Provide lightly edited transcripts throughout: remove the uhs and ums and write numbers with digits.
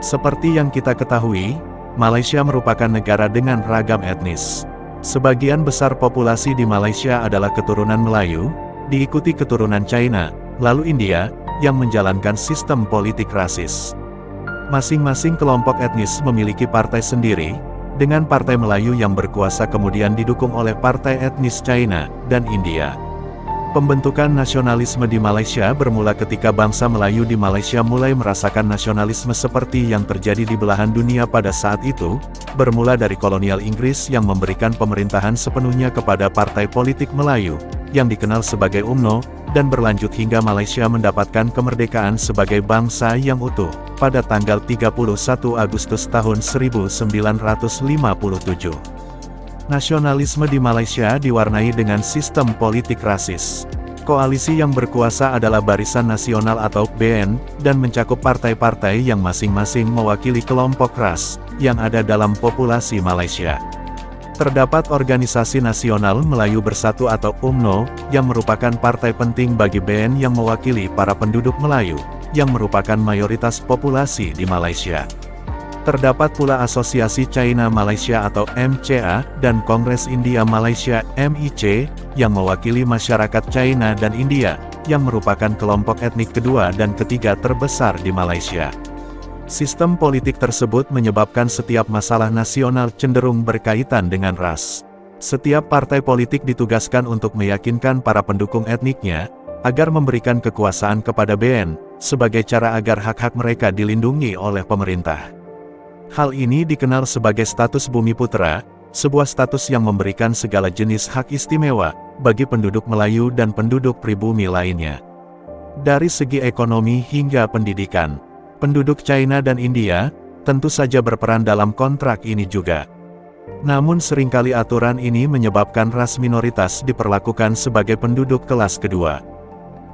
Seperti yang kita ketahui, Malaysia merupakan negara dengan ragam etnis. Sebagian besar populasi di Malaysia adalah keturunan Melayu, diikuti keturunan China, lalu India, yang menjalankan sistem politik rasis. Masing-masing kelompok etnis memiliki partai sendiri, dengan Partai Melayu yang berkuasa kemudian didukung oleh partai etnis China dan India. Pembentukan nasionalisme di Malaysia bermula ketika bangsa Melayu di Malaysia mulai merasakan nasionalisme seperti yang terjadi di belahan dunia pada saat itu, bermula dari kolonial Inggris yang memberikan pemerintahan sepenuhnya kepada partai politik Melayu, yang dikenal sebagai UMNO, dan berlanjut hingga Malaysia mendapatkan kemerdekaan sebagai bangsa yang utuh, pada tanggal 31 Agustus tahun 1957. Nasionalisme di Malaysia diwarnai dengan sistem politik rasis. Koalisi yang berkuasa adalah Barisan Nasional atau BN, dan mencakup partai-partai yang masing-masing mewakili kelompok ras, yang ada dalam populasi Malaysia. Terdapat Organisasi Nasional Melayu Bersatu atau UMNO, yang merupakan partai penting bagi BN yang mewakili para penduduk Melayu, yang merupakan mayoritas populasi di Malaysia. Terdapat pula Asosiasi China Malaysia atau MCA, dan Kongres India Malaysia MIC, yang mewakili masyarakat China dan India, yang merupakan kelompok etnik kedua dan ketiga terbesar di Malaysia. Sistem politik tersebut menyebabkan setiap masalah nasional cenderung berkaitan dengan ras. Setiap partai politik ditugaskan untuk meyakinkan para pendukung etniknya, agar memberikan kekuasaan kepada BN, sebagai cara agar hak-hak mereka dilindungi oleh pemerintah. Hal ini dikenal sebagai status Bumi Putera, sebuah status yang memberikan segala jenis hak istimewa, bagi penduduk Melayu dan penduduk pribumi lainnya. Dari segi ekonomi hingga pendidikan, penduduk China dan India, tentu saja berperan dalam kontrak ini juga. Namun seringkali aturan ini menyebabkan ras minoritas diperlakukan sebagai penduduk kelas kedua.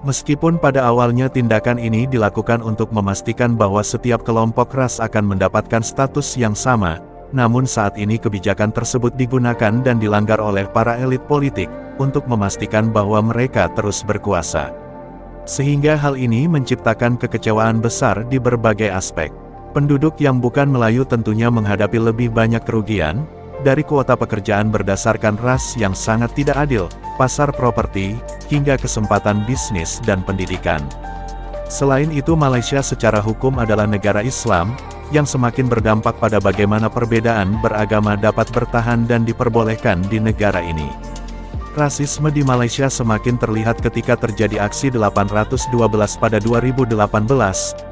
Meskipun pada awalnya tindakan ini dilakukan untuk memastikan bahwa setiap kelompok ras akan mendapatkan status yang sama, namun saat ini kebijakan tersebut digunakan dan dilanggar oleh para elit politik, untuk memastikan bahwa mereka terus berkuasa. Sehingga hal ini menciptakan kekecewaan besar di berbagai aspek. Penduduk yang bukan Melayu tentunya menghadapi lebih banyak kerugian, dari kuota pekerjaan berdasarkan ras yang sangat tidak adil, pasar properti, hingga kesempatan bisnis dan pendidikan. Selain itu Malaysia secara hukum adalah negara Islam, yang semakin berdampak pada bagaimana perbedaan beragama dapat bertahan dan diperbolehkan di negara ini. Rasisme di Malaysia semakin terlihat ketika terjadi aksi 812 pada 2018,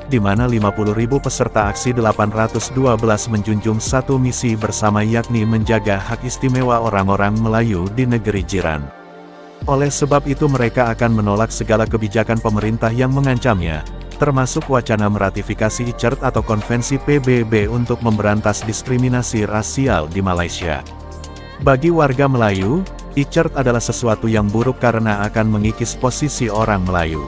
di mana 50.000 peserta aksi 812 menjunjung satu misi bersama yakni menjaga hak istimewa orang-orang Melayu di negeri jiran. Oleh sebab itu mereka akan menolak segala kebijakan pemerintah yang mengancamnya, termasuk wacana meratifikasi ICERT atau Konvensi PBB untuk memberantas diskriminasi rasial di Malaysia. Bagi warga Melayu, ICERT adalah sesuatu yang buruk karena akan mengikis posisi orang Melayu.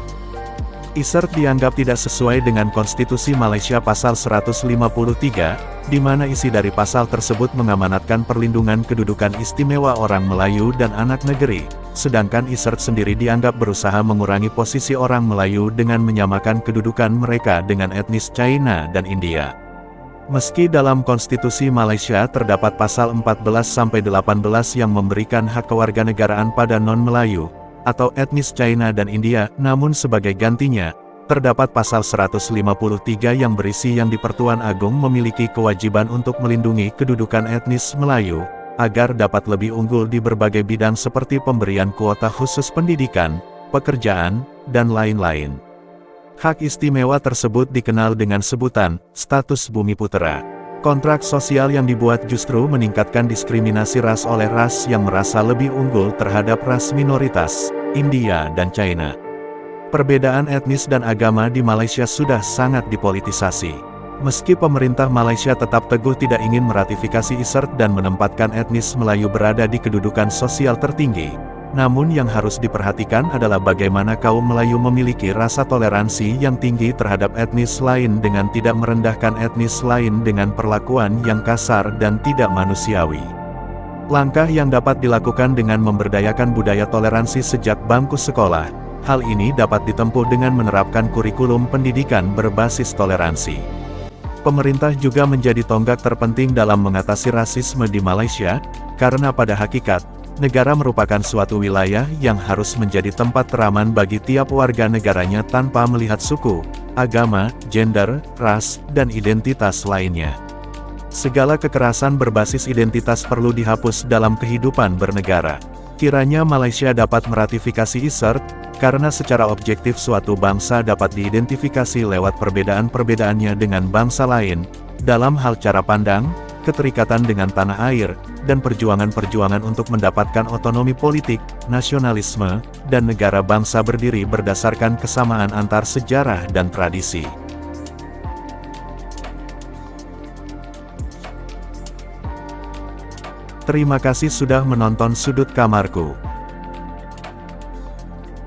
ICERT dianggap tidak sesuai dengan Konstitusi Malaysia Pasal 153, di mana isi dari pasal tersebut mengamanatkan perlindungan kedudukan istimewa orang Melayu dan anak negeri, sedangkan ICERT sendiri dianggap berusaha mengurangi posisi orang Melayu dengan menyamakan kedudukan mereka dengan etnis China dan India. Meski dalam Konstitusi Malaysia terdapat pasal 14-18 yang memberikan hak kewarganegaraan pada non-Melayu, atau etnis China dan India, namun sebagai gantinya, terdapat pasal 153 yang berisi yang di Pertuan Agung memiliki kewajiban untuk melindungi kedudukan etnis Melayu, agar dapat lebih unggul di berbagai bidang seperti pemberian kuota khusus pendidikan, pekerjaan, dan lain-lain. Hak istimewa tersebut dikenal dengan sebutan, status Bumi Putera. Kontrak sosial yang dibuat justru meningkatkan diskriminasi ras oleh ras yang merasa lebih unggul terhadap ras minoritas, India dan China. Perbedaan etnis dan agama di Malaysia sudah sangat dipolitisasi. Meski pemerintah Malaysia tetap teguh tidak ingin meratifikasi ICERT dan menempatkan etnis Melayu berada di kedudukan sosial tertinggi, namun yang harus diperhatikan adalah bagaimana kaum Melayu memiliki rasa toleransi yang tinggi terhadap etnis lain dengan tidak merendahkan etnis lain dengan perlakuan yang kasar dan tidak manusiawi. Langkah yang dapat dilakukan dengan memberdayakan budaya toleransi sejak bangku sekolah, hal ini dapat ditempuh dengan menerapkan kurikulum pendidikan berbasis toleransi. Pemerintah juga menjadi tonggak terpenting dalam mengatasi rasisme di Malaysia, karena pada hakikat, negara merupakan suatu wilayah yang harus menjadi tempat teraman bagi tiap warga negaranya tanpa melihat suku, agama, gender, ras, dan identitas lainnya. Segala kekerasan berbasis identitas perlu dihapus dalam kehidupan bernegara. Kiranya Malaysia dapat meratifikasi ISERT, karena secara objektif suatu bangsa dapat diidentifikasi lewat perbedaan-perbedaannya dengan bangsa lain, dalam hal cara pandang, keterikatan dengan tanah air, dan perjuangan-perjuangan untuk mendapatkan otonomi politik, nasionalisme, dan negara bangsa berdiri berdasarkan kesamaan antar sejarah dan tradisi. Terima kasih sudah menonton Sudut Kamarku.